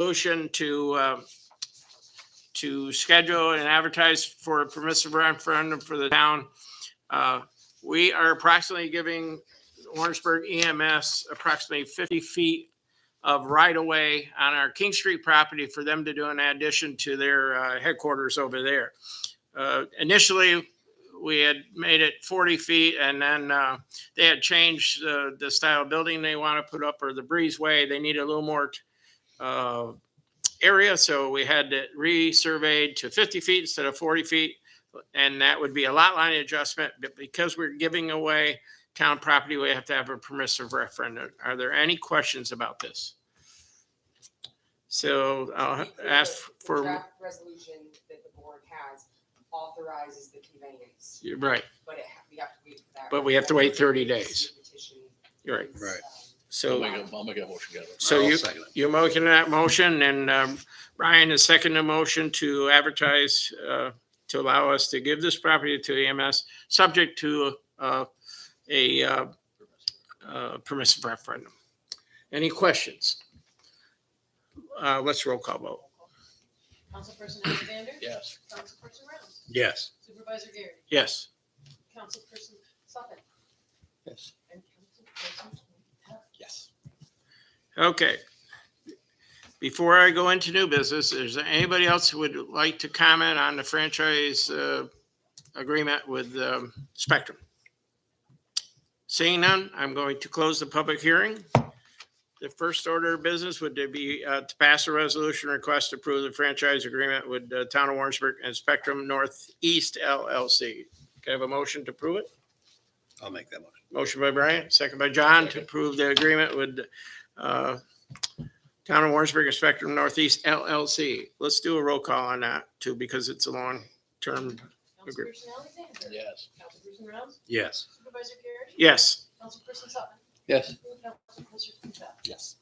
resolution to schedule and advertise for a permissive referendum for the town. We are approximately giving Warrensburg EMS approximately 50 feet of right of way on our King Street property for them to do an addition to their headquarters over there. Initially, we had made it 40 feet, and then they had changed the style of building they want to put up, or the breezeway. They need a little more area, so we had it resurveyed to 50 feet instead of 40 feet, and that would be a lot line adjustment. But because we're giving away town property, we have to have a permissive referendum. Are there any questions about this? So I'll ask for the draft resolution that the board has authorizes the conveyance. You're right, But we have to wait for that. but we have to wait 30 days. Petition You're right. is, Right. So I'll make a motion together. So I'll second it. you're making that motion, and Brian is seconding the motion to advertise, to allow us to give this property to EMS, subject to a permissive referendum. Any questions? Let's roll call vote. Councilperson Alexander? Yes. Councilperson Rounds? Yes. Supervisor Garrett? Yes. Councilperson Sutton? Yes. And Councilperson Todd? Yes. Okay. Before I go into new business, is there anybody else who would like to comment on the franchise agreement with Spectrum? Seeing none, I'm going to close the public hearing. The first order of business would be to pass a resolution request to approve the franchise agreement with the town of Warrensburg and Spectrum Northeast LLC. Can I have a motion to approve it? I'll make that motion. Motion by Brian, second by John to approve the agreement with town of Warrensburg and Spectrum Northeast LLC. Let's do a roll call on that too, because it's a long-term. Agree. Councilperson Alexander? Yes. Councilperson Rounds? Yes. Supervisor Garrett? Yes. Councilperson Sutton? Yes. And Councilperson Todd? Yes.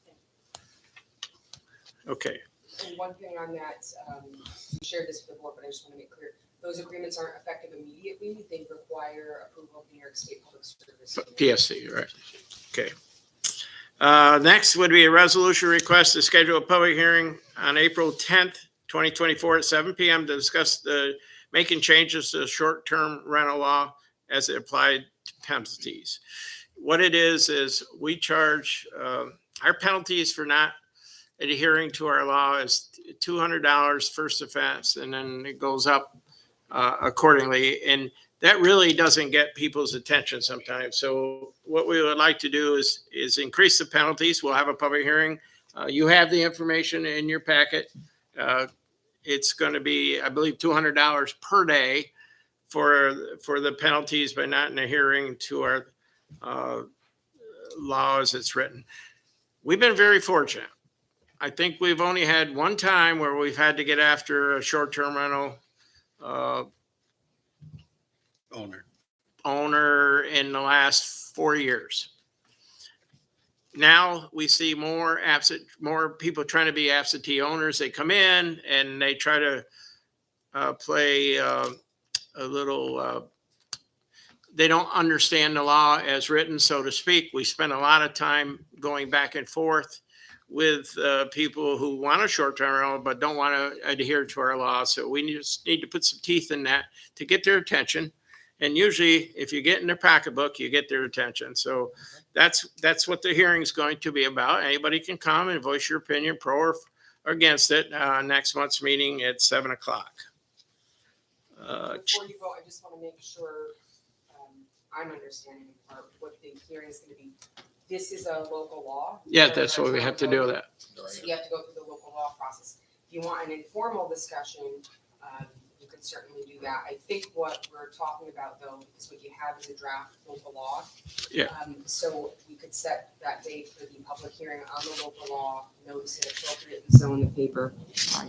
Okay. And one thing on that, we shared this with the board, but I just want to make clear, those agreements aren't effective immediately. They require approval of New York State Public Service. PSC, right. Okay. Next would be a resolution request to schedule a public hearing on April 10th, 2024 at 7 p.m. to discuss the making changes to the short-term rental law as it applied to penalties. What it is we charge, our penalties for not adhering to our law is $200 first offense, and then it goes up accordingly. And that really doesn't get people's attention sometimes. So what we would like to do is increase the penalties. We'll have a public hearing. You have the information in your packet. It's going to be, I believe, $200 per day for the penalties by not adhering to our law as it's written. We've been very fortunate. I think we've only had one time where we've had to get after a short-term rental owner in the last 4 years. Now we see more people trying to be absentee owners. They come in and they try to play a little, they don't understand the law as written, so to speak. We spend a lot of time going back and forth with people who want a short-term rental but don't want to adhere to our law. So we just need to put some teeth in that to get their attention. And usually if you get in their pocketbook, you get their attention. So that's what the hearing is going to be about. Anybody can come and voice your opinion, pro or against it, next month's meeting at 7 o'clock. Before you vote, I just want to make sure I'm understanding what the hearing is going to be. This is a local law. Yeah, that's what we have to do with that. So you have to go through the local law process. If you want an informal discussion, you could certainly do that. I think what we're talking about though, is what you have is a draft local law. Yeah. So we could set that date for the public hearing on the local law, notice it appropriate and so in the paper. Sorry.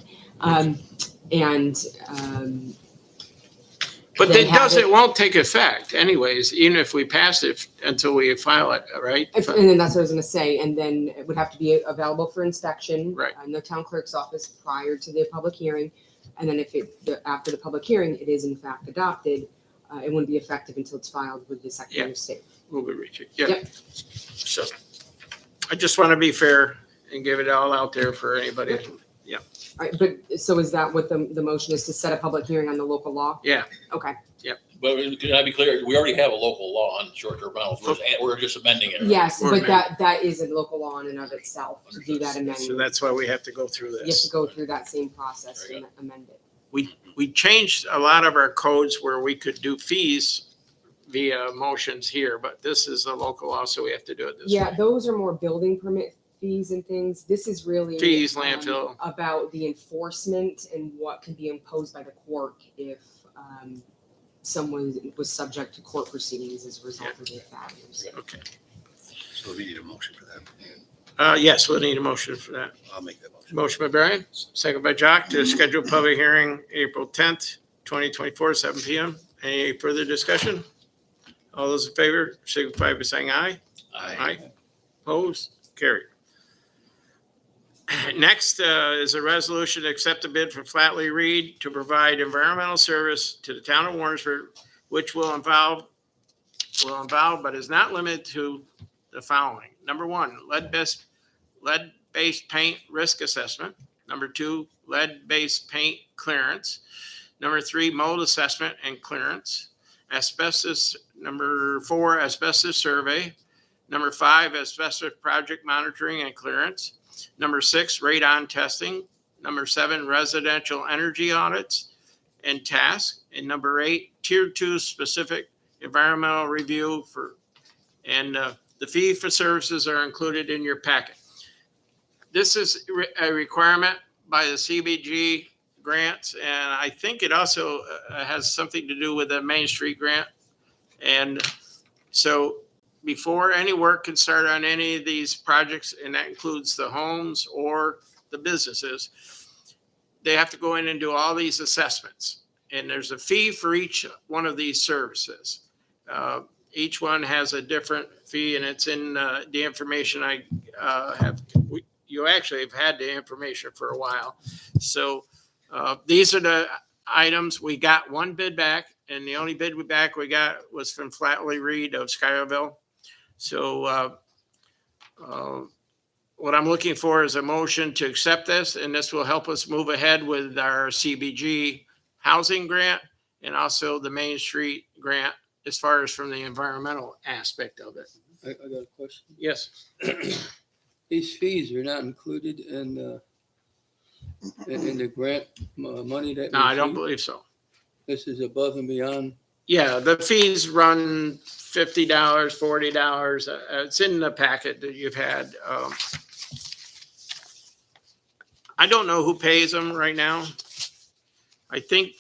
But They it won't take effect anyways, even if we pass it until we file it, right? And then that's what I was gonna say, and then it would have to be available for inspection. Right. In the town clerk's office prior to the public hearing. And then after the public hearing, it is in fact adopted, it wouldn't be effective until it's filed with the Secretary of State. We'll be reaching. Yeah. Yep. So I just want to be fair and give it all out there for anybody. All right, but, so is that what the motion is, to set a public hearing on the local law? Yeah, Okay, But can I be clear? We already have a local law on short-term rentals. We're just amending it. Right? yes, Or but amend. that is a local law in and of itself, to do that so amendment. that's why we have to go through You have this. to go through that same process Very and amend it. We changed a lot of our codes where we could do fees via motions here, but this is a local law, so we have to do it this Yeah, way. those are more building permit fees and things. This is really. Fees, landfill. About the enforcement and what can be imposed by the court if, someone was subject to court proceedings as a result of their failures. Okay. So we need a motion for that. Yes, we'll need a motion for that. I'll make that motion. Motion by Brian, second by Jock to schedule public hearing April 10th, 2024, 7 PM. Any further discussion? All those in favor signify by saying aye. Aye. Opposed? Carried. Next is a resolution to accept a bid from Flatley Reed to provide environmental service to the town of Warrensburg, which will involve, but is not limited to the following. Number one, lead-based paint risk assessment. Number two, lead-based paint clearance. Number three, mold assessment and clearance. Asbestos, number four, asbestos survey. Number five, asbestos project monitoring and clearance. Number six, radon testing. Number seven, residential energy audits and tasks. And number eight, tier 2 specific environmental review and the fee for services are included in your packet. This is a requirement by the CBG grants, and I think it also has something to do with the Main Street grant. And so before any work can start on any of these projects, and that includes the homes or the businesses, they have to go in and do all these assessments. And there's a fee for each one of these services. Each one has a different fee, and it's in the information I have. You actually have had the information for a while. So these are the items. We got one bid back, and the only bid we got was from Flatley Reed of Schuylerville. So what I'm looking for is a motion to accept this, and this will help us move ahead with our CBG housing grant and also the Main Street grant as far as from the environmental aspect of it. I got a question. Yes. These fees are not included in the grant money that. No, we I don't see? believe so. This is above and beyond. Yeah, the fees run $50, $40. It's in the packet that you've had. I don't know who pays them right now. I think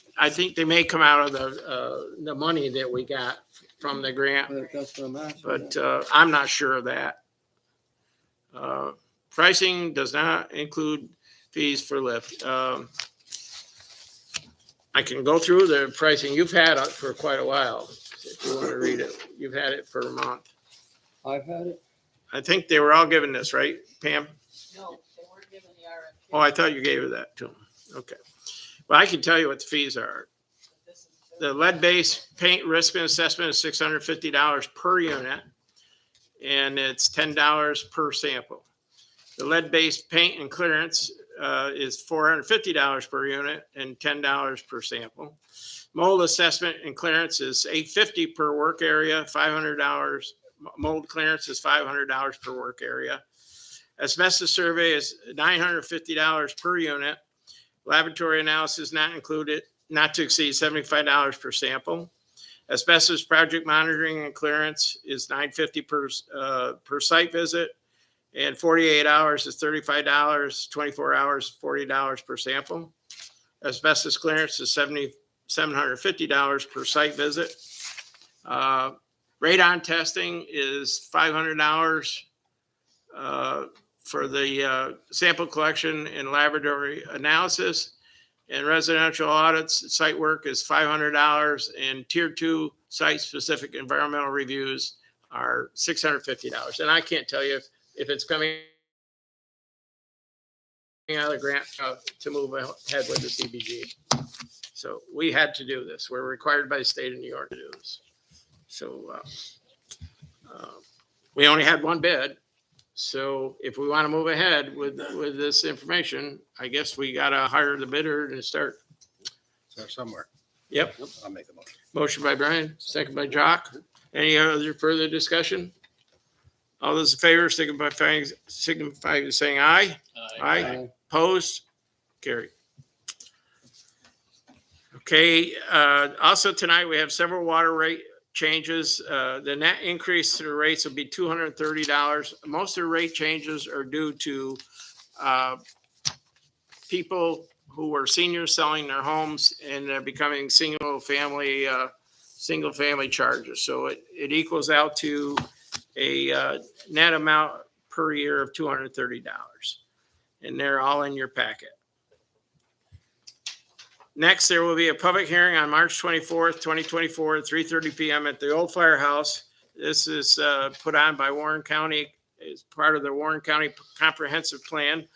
they may come out of the money that we got from the grant, That's what I'm asking. but I'm not sure of that. Pricing does not include fees for lift. I can go through the pricing. You've had it for quite a while. If you want to read it, you've had it for a month. I've had it. I think they were all given this, right, Pam? No, they weren't given the RFP. Oh, I thought you gave her that to them. Okay. Well, I can tell you what the fees are. This is The lead-based paint risk assessment is $650 per unit, and it's $10 per sample. The lead-based paint and clearance is $450 per unit and $10 per sample. Mold assessment and clearance is $850 per work area, $500. Mold clearance is $500 per work area. Asbestos survey is $950 per unit. Laboratory analysis not included, not to exceed $75 per sample. Asbestos project monitoring and clearance is $950 per site visit. And 48 hours is $35, 24 hours, $40 per sample. Asbestos clearance is $750 per site visit. Radon testing is $500 for the sample collection and laboratory analysis. And residential audits, site work is $500, and tier 2 site-specific environmental reviews are $650. And I can't tell you if it's coming out of the grant to move ahead with the CBG. So we had to do this. We're required by the state of New York to do this. So we only had one bid. So if we want to move ahead with this information, I guess we got to hire the bidder and start. Start somewhere. Yep. I'll make the motion. Motion by Brian, second by Jock. Any other further discussion? All those in favor, signify by saying aye. Aye. Opposed? Carried. Okay, also tonight, we have several water rate changes. The net increase to the rates will be $230. Most of the rate changes are due to people who were seniors selling their homes and they're becoming single family charges. So it equals out to a net amount per year of $230. And they're all in your packet. Next, there will be a public hearing on March 24th, 2024, at 3:30 p.m. at the Old Firehouse. This is put on by Warren County as part of the Warren County Comprehensive Plan.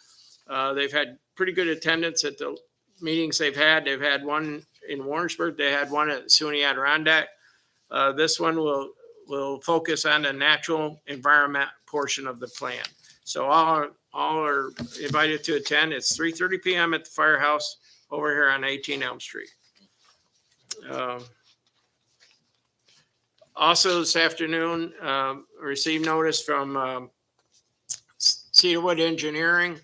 They've had pretty good attendance at the meetings they've had. They've had one in Warrensburg. They had one at SUNY Adirondack. This one will focus on the natural environment portion of the plan. So all are invited to attend. It's 3:30 p.m. at the Firehouse over here on 18 Elm Street. Also this afternoon, received notice from Cedarwood Engineering.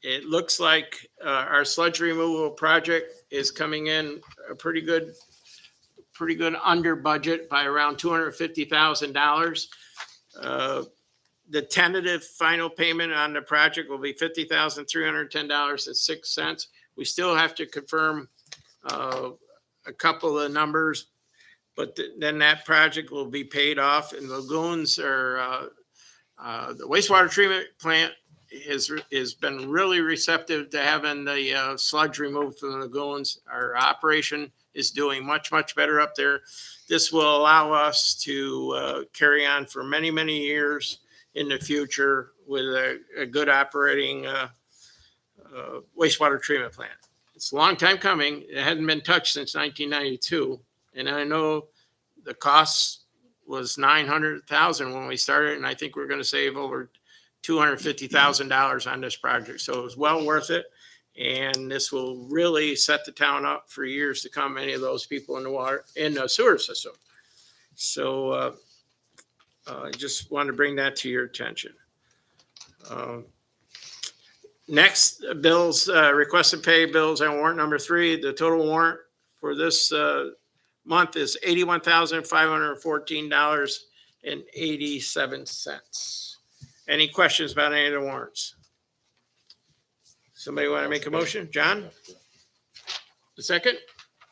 It looks like our sludge removal project is coming in a pretty good under budget by around $250,000. The tentative final payment on the project will be $50,310.06. We still have to confirm a couple of numbers, but then that project will be paid off. And lagoons are the wastewater treatment plant has been really receptive to having the sludge removed from the lagoons. Our operation is doing much better up there. This will allow us to carry on for many years in the future with a good operating wastewater treatment plant. It's a long time coming. It hadn't been touched since 1992. And I know the cost was $900,000 when we started, and I think we're going to save over $250,000 on this project. So it was well worth it. And this will really set the town up for years to come, any of those people in the sewer system. So I just want to bring that to your attention. Next, bills, request to pay bills on warrant number 3. The total warrant for this month is $81,514.87. Any questions about any of the warrants? Somebody want to make a motion? John? The second?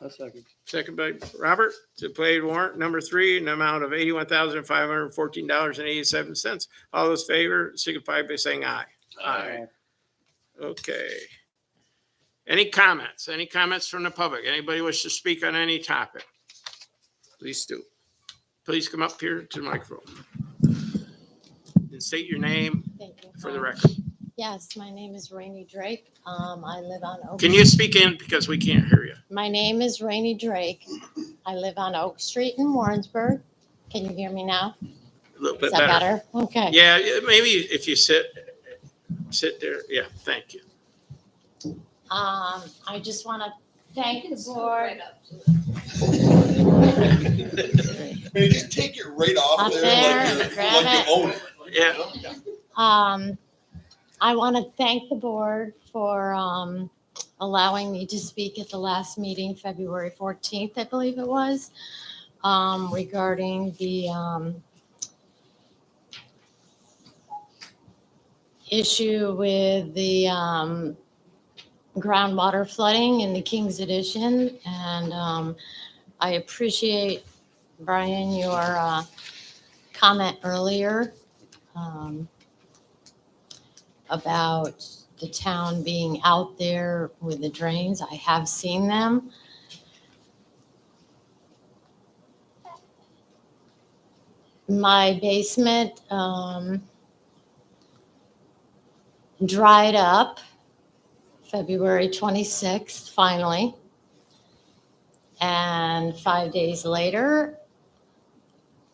A second. Second by Robert to pay warrant number 3 in the amount of $81,514.87. All those in favor signify by saying aye. Aye. Okay. Any comments? Any comments from the public? Anybody wish to speak on any topic? Please do. Please come up here to the microphone and state your name Thank you. for the record. Yes, my name is Rainey Drake. I live on Oak. Can you speak in because we can't hear you? My name is Rainey Drake. I live on Oak Street in Warrensburg. Can you hear me now? A little bit Is that better. better? Okay. Yeah, maybe if you sit there. Yeah, thank you. I just want to thank the board Hey, just take it right off Up there, there, like grab you it. own it. Yeah. I want to thank the board for allowing me to speak at the last meeting, February 14th, I believe it was, regarding the issue with the groundwater flooding in the King's Edition. And I appreciate, Brian, your comment earlier about the town being out there with the drains. I have seen them. My basement dried up February 26th, finally. And 5 days later,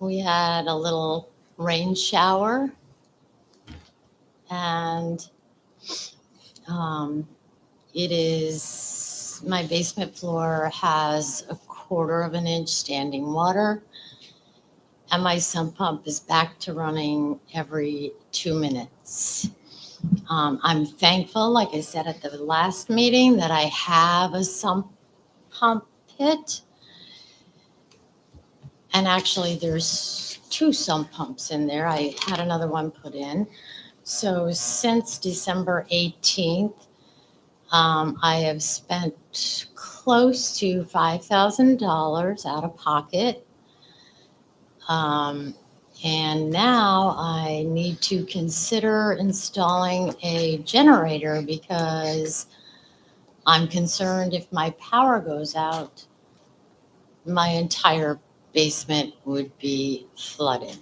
we had a little rain shower and it is, my basement floor has 1/4 of an inch standing water, and my sump pump is back to running every 2 minutes. I'm thankful, like I said at the last meeting, that I have a sump pump pit. And actually, there's 2 sump pumps in there. I had another one put in. So since December 18th, I have spent close to $5,000 out of pocket. And now I need to consider installing a generator because I'm concerned if my power goes out, my entire basement would be flooded.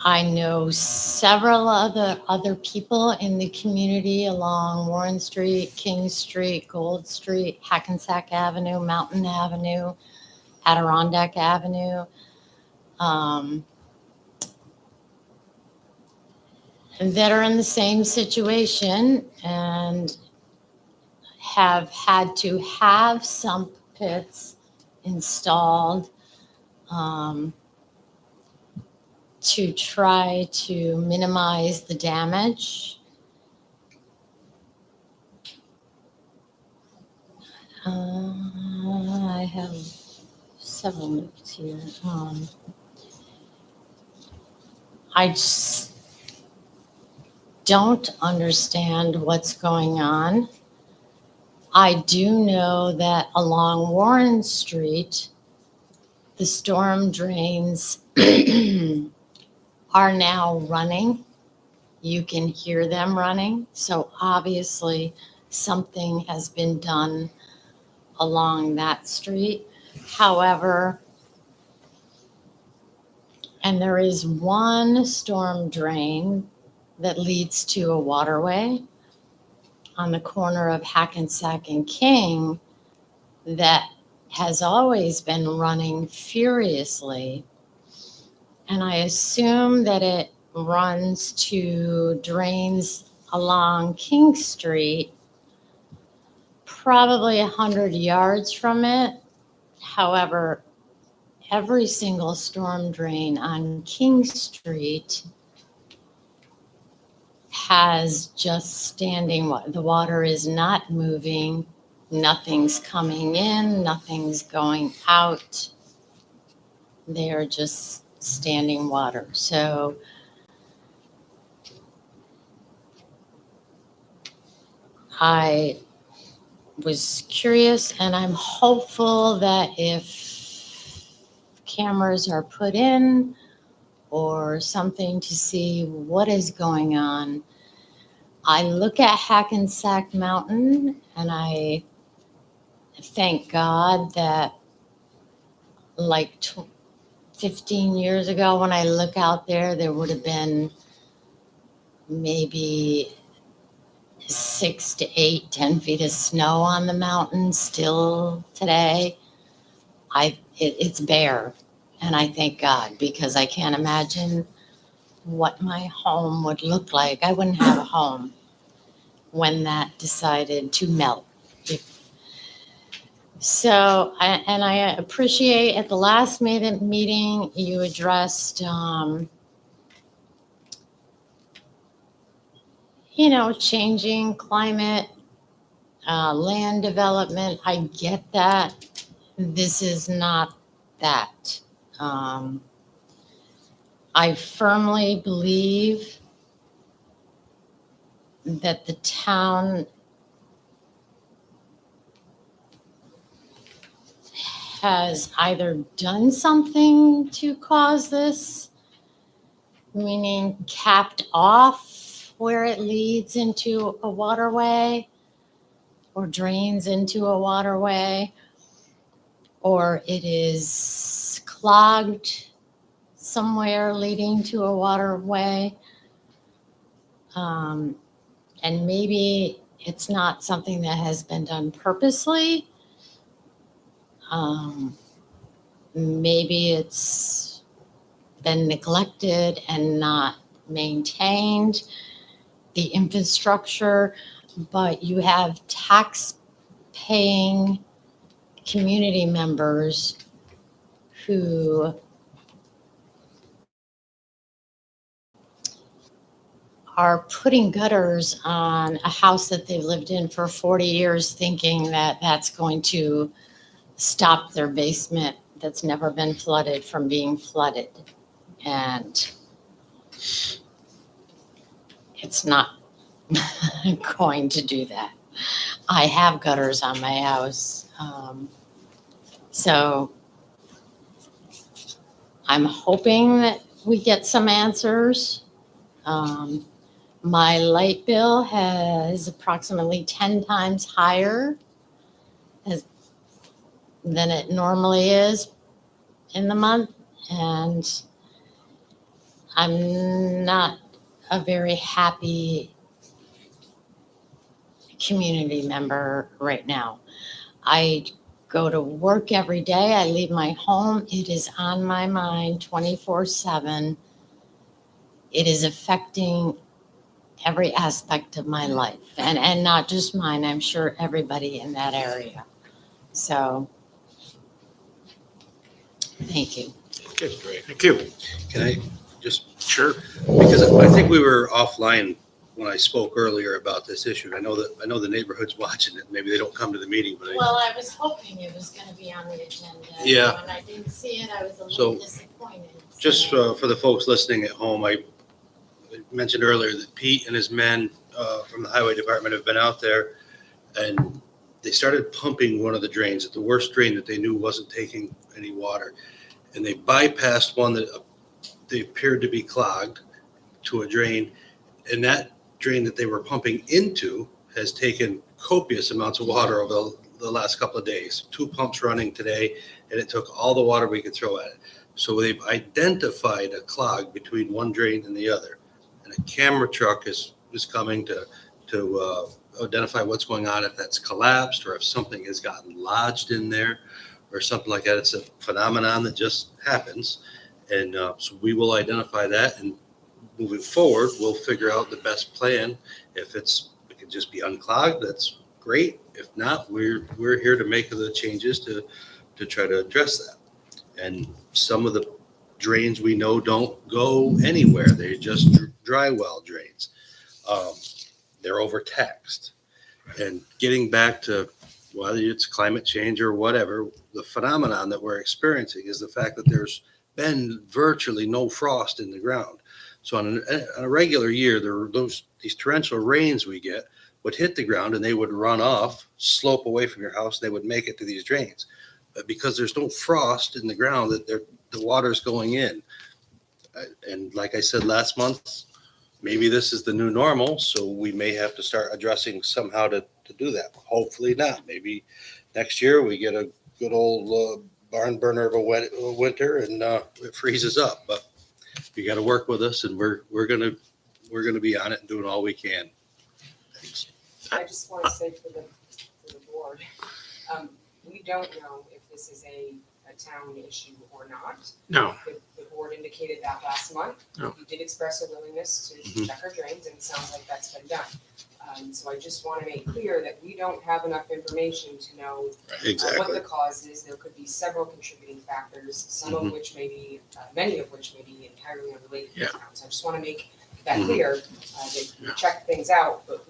I know several other people in the community along Warren Street, King Street, Gold Street, Hackensack Avenue, Mountain Avenue, Adirondack Avenue. That are in the same situation and have had to have sump pits installed to try to minimize the damage. I have several notes here. I just don't understand what's going on. I do know that along Warren Street, the storm drains are now running. You can hear them running. So obviously something has been done along that street. However, and there is one storm drain that leads to a waterway on the corner of Hackensack and King that has always been running furiously. And I assume that it runs to drains along King Street, probably 100 yards from it. However, every single storm drain on King Street has just standing water. The water is not moving. Nothing's coming in. Nothing's going out. They are just standing water. So I was curious, and I'm hopeful that if cameras are put in or something to see what is going on. I look at Hackensack Mountain and I thank God that like 15 years ago when I look out there would have been maybe 6 to 8, 10 feet of snow on the mountain still today. It's bare. And I thank God because I can't imagine what my home would look like. I wouldn't have a home when that decided to melt. So, I appreciate at the last meeting you addressed, changing climate, land development. I get that. This is not that. I firmly believe that the town has either done something to cause this, meaning capped off where it leads into a waterway or drains into a waterway, or it is clogged somewhere leading to a waterway. And maybe it's not something that has been done purposely. Maybe it's been neglected and not maintained, the infrastructure, but you have tax-paying community members who are putting gutters on a house that they've lived in for 40 years, thinking that that's going to stop their basement that's never been flooded from being flooded. And it's not going to do that. I have gutters on my house. So I'm hoping that we get some answers. My light bill is approximately 10 times higher than it normally is in the month. And I'm not a very happy community member right now. I go to work every day. I leave my home. It is on my mind 24/7. It is affecting every aspect of my life, and not just mine. I'm sure everybody in that area. So, thank you. Good, great. Thank you. Can I just, Sure. because I think we were offline when I spoke earlier about this issue. I know the neighborhood's watching it. Maybe they don't come to the meeting, but Well, I was hoping it was going to be on the agenda. Yeah. When I didn't see it, I was a So, little disappointed. just for the folks listening at home, I mentioned earlier that Pete and his men from the highway department have been out there, and they started pumping one of the drains, at the worst drain that they knew wasn't taking any water. And they bypassed one that they appeared to be clogged to a drain. And that drain that they were pumping into has taken copious amounts of water over the last couple of days. 2 pumps running today, and it took all the water we could throw at it. So they've identified a clog between one drain and the other. And a camera truck is coming to identify what's going on, if that's collapsed or if something has gotten lodged in there or something like that. It's a phenomenon that just happens. And so we will identify that, and moving forward, we'll figure out the best plan. If it can just be unclogged, that's great. If not, we're here to make the changes to try to address that. And some of the drains we know don't go anywhere. They're just dry well drains. They're overtaxed. And getting back to whether it's climate change or whatever, the phenomenon that we're experiencing is the fact that there's been virtually no frost in the ground. So on a regular year, these torrential rains we get would hit the ground and they would run off, slope away from your house, and they would make it to these drains. But because there's no frost in the ground, that the water's going in. And like I said last month, maybe this is the new normal, so we may have to start addressing somehow to do that. Hopefully not. Maybe next year we get a good old barn burner of a winter and it freezes up. But you got to work with us, and we're gonna be on it and doing all we can. Thanks. I just want to say for the board, we don't know if this is a town issue or not. No. The board indicated that last month. No. We did express a willingness to check our drains, and it sounds like that's been done. So I just want to make clear that we don't have enough information to know what Exactly. the cause is. There could be several contributing factors, some of which may be, many of which may be entirely unrelated to the town. So I just want to make that clear, that we check things out, but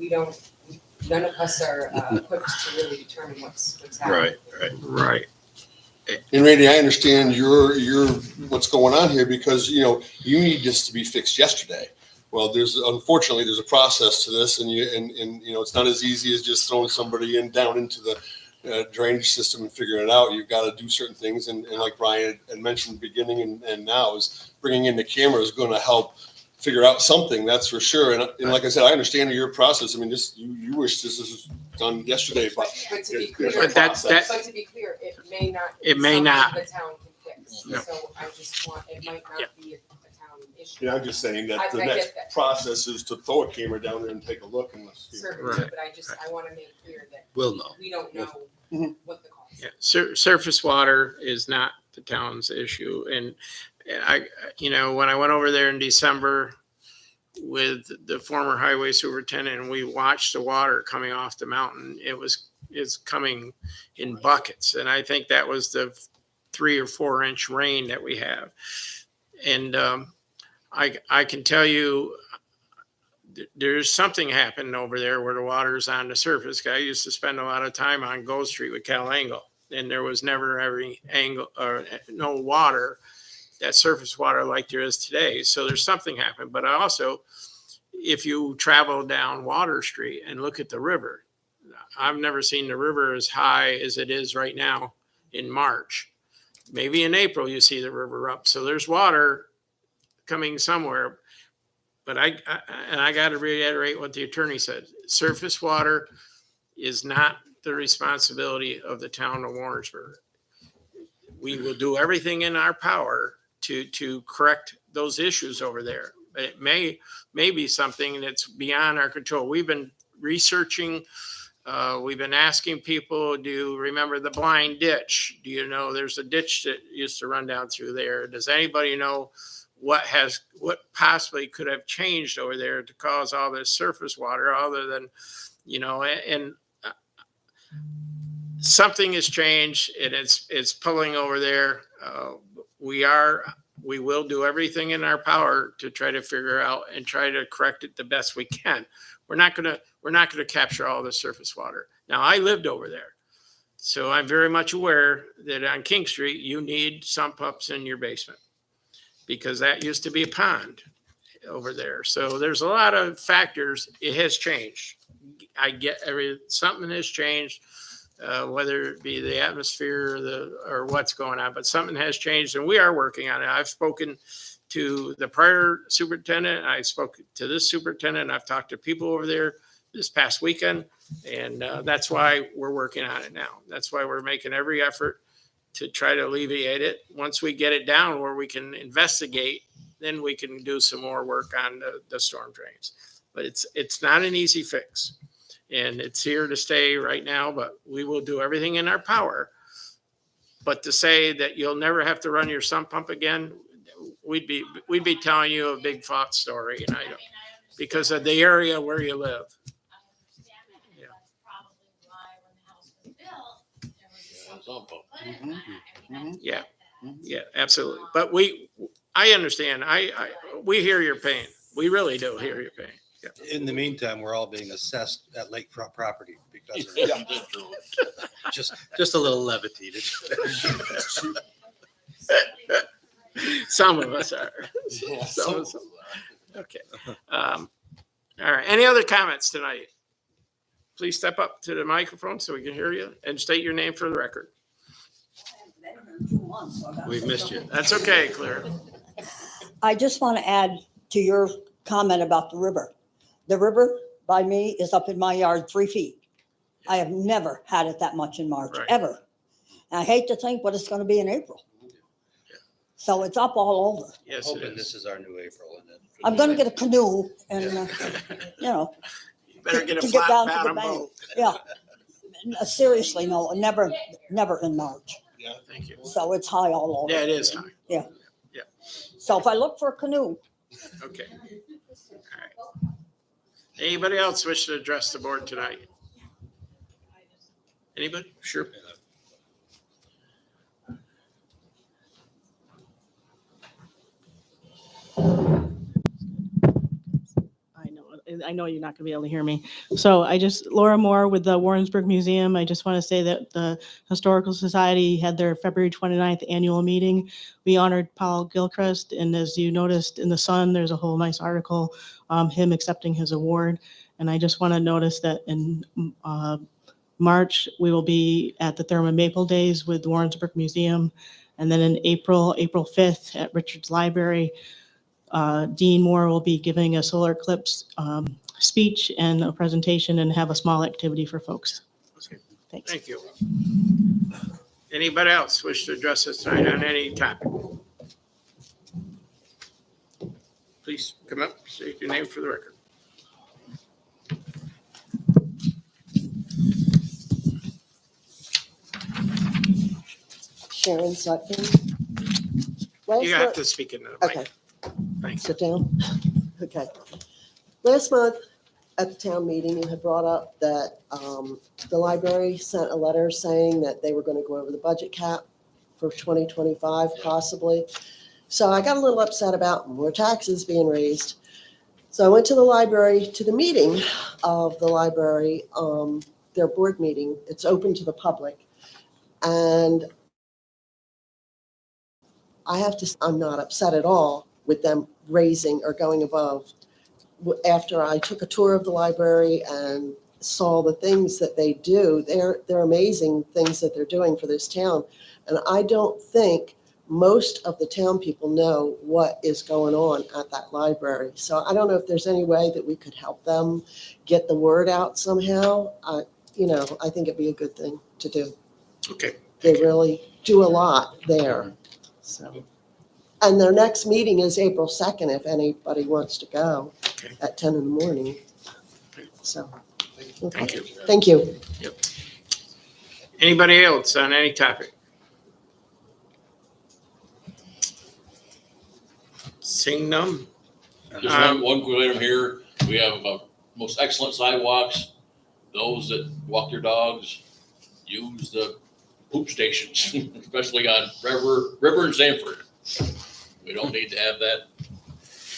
none of us are equipped to really determine what's happening. Right. And Randy, I understand your what's going on here because, you need this to be fixed yesterday. Well, unfortunately there's a process to this, and it's not as easy as just throwing somebody down into the drainage system and figuring it out. You've got to do certain things, and like Brian had mentioned, beginning and now is bringing in the camera is going to help figure out something. That's for sure. And like I said, I understand your process. I mean, you wish this was done yesterday, but But to be clear, But but to be clear, it may not. be It may something not. The town can fix. No. So I just want, it might not be a town issue. yeah, I'm just saying that the I get next that. process is to throw a camera down there and take a look and see. Certainly, Right. but I want to make clear that We'll know. we don't know Mhm. what the cause is. Yeah. Surface water is not the town's issue. And when I went over there in December with the former highway superintendent and we watched the water coming off the mountain, it's coming in buckets. And I think that was the 3 or 4 inch rain that we have. And I can tell you there's something happened over there where the water is on the surface. I used to spend a lot of time on Gold Street with Cal Angle, and there was never every angle or no water, that surface water like there is today. So there's something happened. But also, if you travel down Water Street and look at the river, I've never seen the river as high as it is right now in March. Maybe in April you see the river up. So there's water coming somewhere. But I got to reiterate what the attorney said. Surface water is not the responsibility of the town of Warrensburg. We will do everything in our power to correct those issues over there. But it may be something that's beyond our control. We've been researching. We've been asking people, do you remember the blind ditch? Do you know there's a ditch that used to run down through there? Does anybody know what possibly could have changed over there to cause all this surface water other than, and something has changed and it's pulling over there. We will do everything in our power to try to figure out and try to correct it the best we can. We're not going to capture all the surface water. Now, I lived over there, so I'm very much aware that on King Street, you need sump ups in your basement because that used to be a pond over there. So there's a lot of factors. It has changed. I get something has changed, whether it be the atmosphere or what's going on, but something has changed and we are working on it. I've spoken to the prior superintendent. I spoke to this superintendent. I've talked to people over there this past weekend, and that's why we're working on it now. That's why we're making every effort to try to alleviate it. Once we get it down where we can investigate, then we can do some more work on the storm drains. But it's not an easy fix, and it's here to stay right now, but we will do everything in our power. But to say that you'll never have to run your sump pump again, we'd be telling you a big false story, and I don't, because of the area where you live. Yeah. Yeah, absolutely. But I understand. We hear your pain. We really do hear your pain. Yeah. In the meantime, we're all being assessed at lakefront property because of it. Just a little levity. Some of us are. Some of us are. Okay. All right. Any other comments tonight? Please step up to the microphone so we can hear you and state your name for the record. We've missed you. That's okay, Claire. I just want to add to your comment about the river. The river by me is up in my yard 3 feet. I have never had it that much in March, Right. ever. And I hate to think what it's going to be in April. So it's up all over. Yes, it Hoping is. this is our new April. And then I'm going to get a canoe and, You better get a to get flat down to the bottom bank. boat. Yeah. Seriously, no, never in March. Thank you. So it's high all over. Yeah, it is high. So if I look for a canoe, Okay. All right. Anybody else wish to address the board tonight? Anybody? Sure. I know you're not going to be able to hear me. So Laura Moore with the Warrensburg Museum. I just want to say that the Historical Society had their February 29th annual meeting. We honored Paul Gilchrist, and as you noticed in the Sun, there's a whole nice article, him accepting his award. And I just want to notice that in March, we will be at the Thurman Maple Days with the Warrensburg Museum. And then in April 5th at Richards Library, Dean Moore will be giving a solar eclipse speech and a presentation and have a small activity for folks. Okay. Thanks. Thank you. Anybody else wish to address us tonight on any topic? Please come up, state your name for the record. Sharon Sutton. Last You have month, to speak into the mic. okay, Thanks. sit down. Okay. Last month at the town meeting, you had brought up that the library sent a letter saying that they were going to go over the budget cap for 2025 possibly. So I got a little upset about more taxes being raised. So I went to the library, to the meeting of the library, their board meeting. It's open to the public. And I have to, I'm not upset at all with them raising or going above. After I took a tour of the library and saw the things that they do, they're amazing things that they're doing for this town. And I don't think most of the town people know what is going on at that library. So I don't know if there's any way that we could help them get the word out somehow. I think it'd be a good thing to do. Okay. They really do a lot there. So, and their next meeting is April 2nd, if anybody wants to go Okay. at 10 in the morning. So, Thank you. thank you. Anybody else on any topic? Seeing none? Just one quick item here. We have most excellent sidewalks. Those that walk their dogs use the poop stations, especially on River and Sanford. We don't need to have that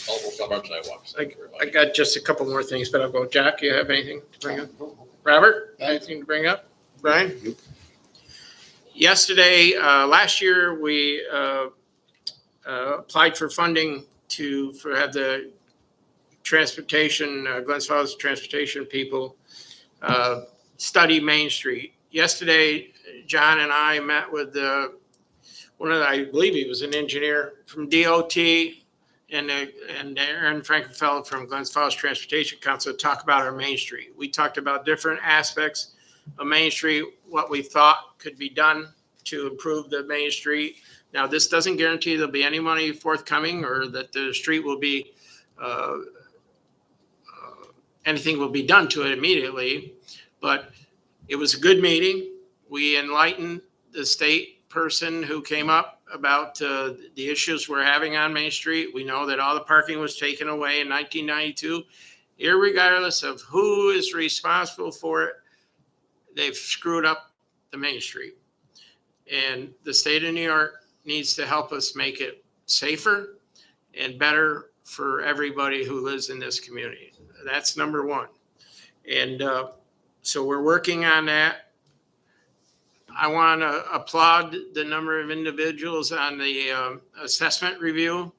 awful stuff on sidewalks. Thank you very much. I got just a couple more things, but I'll go. Jack, you have anything to bring up? Robert, anything to bring up? Brian? Yesterday, last year, we applied for funding to have the transportation, Glens Falls transportation people study Main Street. Yesterday, John and I met with I believe he was an engineer from DOT and Aaron Frankenfeld from Glens Falls Transportation Council to talk about our Main Street. We talked about different aspects of Main Street, what we thought could be done to improve the Main Street. Now, this doesn't guarantee there'll be any money forthcoming or that the street will be, anything will be done to it immediately. But it was a good meeting. We enlightened the state person who came up about the issues we're having on Main Street. We know that all the parking was taken away in 1992. Irregardless of who is responsible for it, they've screwed up the Main Street. And the state of New York needs to help us make it safer and better for everybody who lives in this community. That's number one. And so we're working on that. I want to applaud the number of individuals on the assessment review.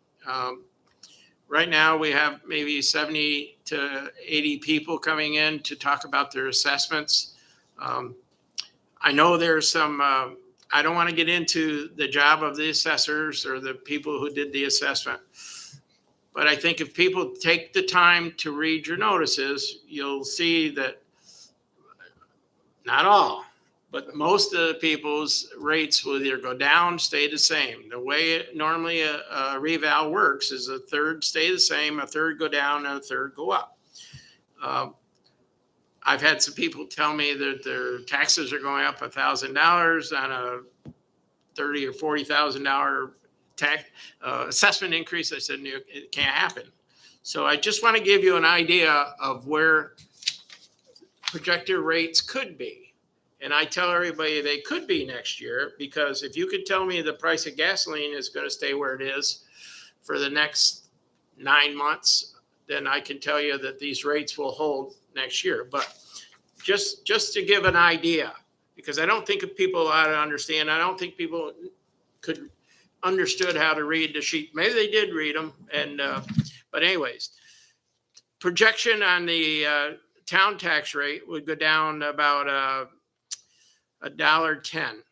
Right now, we have maybe 70 to 80 people coming in to talk about their assessments. I know there's some, I don't want to get into the job of the assessors or the people who did the assessment. But I think if people take the time to read your notices, you'll see that not all, but most of the people's rates will either go down, stay the same. The way it normally a reval works is a third stay the same, a third go down, and a third go up. I've had some people tell me that their taxes are going up $1,000 on a $30,000 or $40,000 tax assessment increase. I said, it can't happen. So I just want to give you an idea of where projected rates could be. And I tell everybody they could be next year, because if you could tell me the price of gasoline is going to stay where it is for the next 9 months, then I can tell you that these rates will hold next year. But just to give an idea, because I don't think if people ought to understand, I don't think people could understood how to read the sheet. Maybe they did read them. And but anyways, projection on the town tax rate would go down about $1.10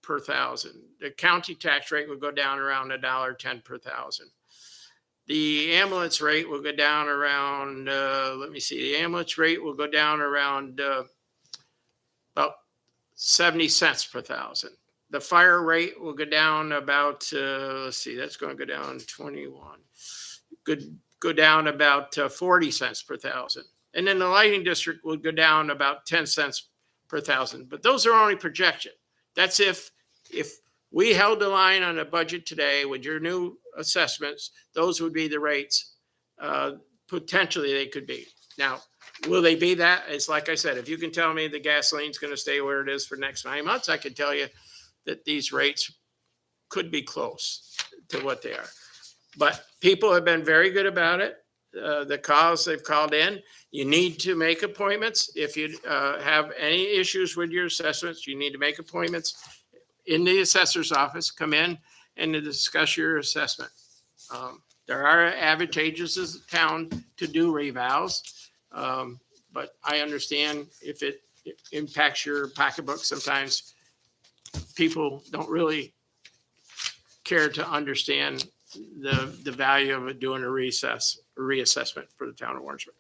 per thousand. The county tax rate would go down around $1.10 per thousand. The ambulance rate will go down around, the ambulance rate will go down around about 70 cents per thousand. The fire rate will go down about, that's going to go down 21. Go down about 40 cents per thousand. And then the lighting district will go down about 10 cents per thousand. But those are only projection. That's if we held the line on the budget today with your new assessments. Those would be the rates. Potentially they could be. Now, will they be that? It's like I said, if you can tell me the gasoline's going to stay where it is for the next 9 months, I can tell you that these rates could be close to what they are. But people have been very good about it. The calls they've called in, you need to make appointments. If you have any issues with your assessments, you need to make appointments in the assessor's office, come in and to discuss your assessment. There are advantages as a town to do revals, but I understand if it impacts your pocketbook, sometimes people don't really care to understand the value of doing a reassessment for the town of Warrensburg.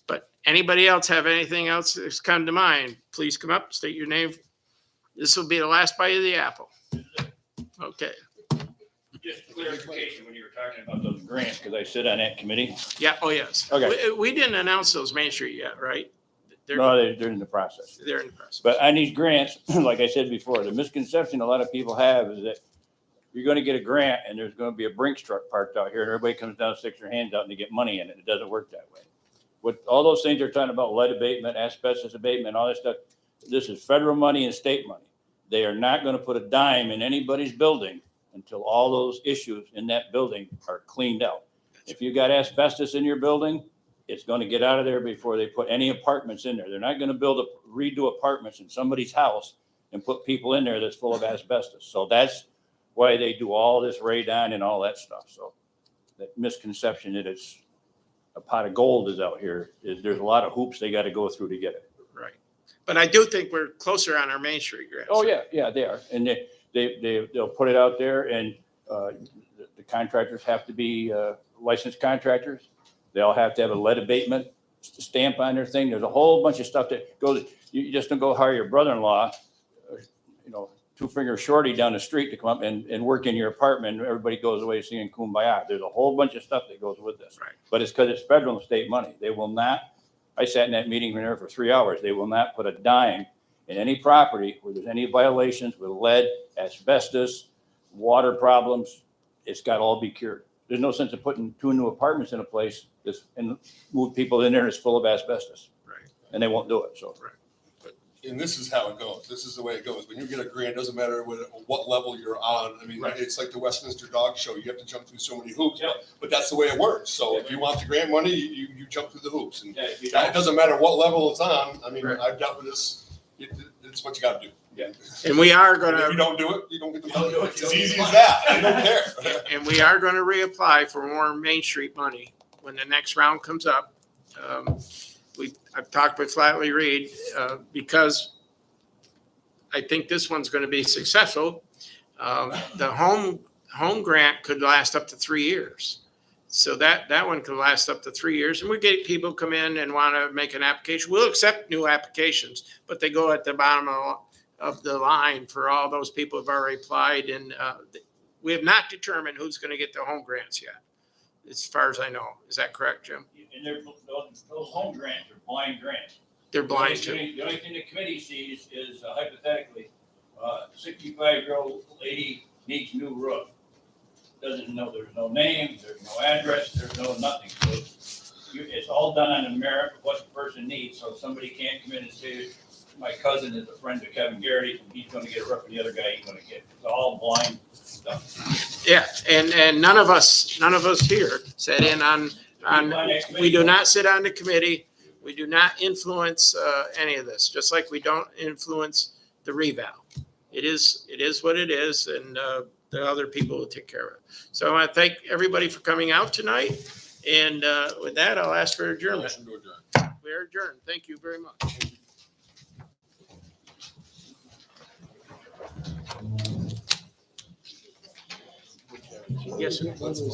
But anybody else have anything else that's come to mind? Please come up, state your name. This will be the last bite of the apple. Okay. Just clarification, when you were talking about those grants, because I sit on that committee. Yeah. Oh, yes. Okay. We didn't announce those Main Street yet, right? No, they're in the process. They're in the process. But on these grants, like I said before, the misconception a lot of people have is that you're going to get a grant and there's going to be a Brinks truck parked out here and everybody comes down, sticks their hands out and they get money in it. It doesn't work that way. With all those things they're talking about, lead abatement, asbestos abatement, all this stuff, this is federal money and state money. They are not going to put a dime in anybody's building until all those issues in that building are cleaned out. If you got asbestos in your building, it's going to get out of there before they put any apartments in there. They're not going to redo apartments in somebody's house and put people in there that's full of asbestos. So that's why they do all this radon and all that stuff. So that misconception that it's a pot of gold is out here is there's a lot of hoops they got to go through to get it. Right. But I do think we're closer on our Main Street grants. Oh, yeah, they are. And they'll put it out there and the contractors have to be licensed contractors. They all have to have a lead abatement stamp on their thing. There's a whole bunch of stuff that goes, you just don't go hire your brother-in-law, two-finger shorty down the street to come up and work in your apartment and everybody goes away singing Kumbaya. There's a whole bunch of stuff that goes with this. Right. But it's because it's federal and state money. They will not, I sat in that meeting there for 3 hours. They will not put a dime in any property where there's any violations with lead, asbestos, water problems. It's got to all be cured. There's no sense of putting 2 new apartments in a place and move people in there that's full of asbestos. Right. And they won't do it. So. Right. And this is how it goes. This is the way it goes. When you get a grant, it doesn't matter what level you're on. I mean, Right. It's like the Westminster Dog Show. You have to jump through so many hoops, Yep. but that's the way it works. So if you want the grant money, you jump through the hoops. And Yeah, if you it don't- doesn't matter what level it's on. I mean, Right. I've dealt with this. It's what you got to do. Yeah. And we are going And if you to, don't do it, you don't get the money. do it, It's you as don't easy get as the that. I don't care. and we are going to reapply for more Main Street money when the next round comes up. I've talked with Flatley Reed because I think this one's going to be successful. The home grant could last up to 3 years. So that one could last up to 3 years. And we get people come in and want to make an application. We'll accept new applications, but they go at the bottom of the line for all those people who've already applied. And we have not determined who's going to get the home grants yet, as far as I know. Is that correct, Jim? And those home grants are blind grants. They're blind The too. only thing the committee sees is hypothetically, 65-year-old lady needs new roof. Doesn't know, there's no name, there's no address, there's no nothing. So it's all done on the merit of what the person needs. So somebody can't come in and say, my cousin is a friend of Kevin Garrity, and he's gonna get a roof, and the other guy ain't gonna get it. It's all blind stuff. Yeah, and none of us here sat in on, we do not sit on the committee. We do not influence any of this, just like we don't influence the reval. It is what it is, and the other people will take care of it. So I want to thank everybody for coming out tonight, and with that, I'll ask for adjournment. Motion to adjourn. We are adjourned. Thank you very much. Yes, sir.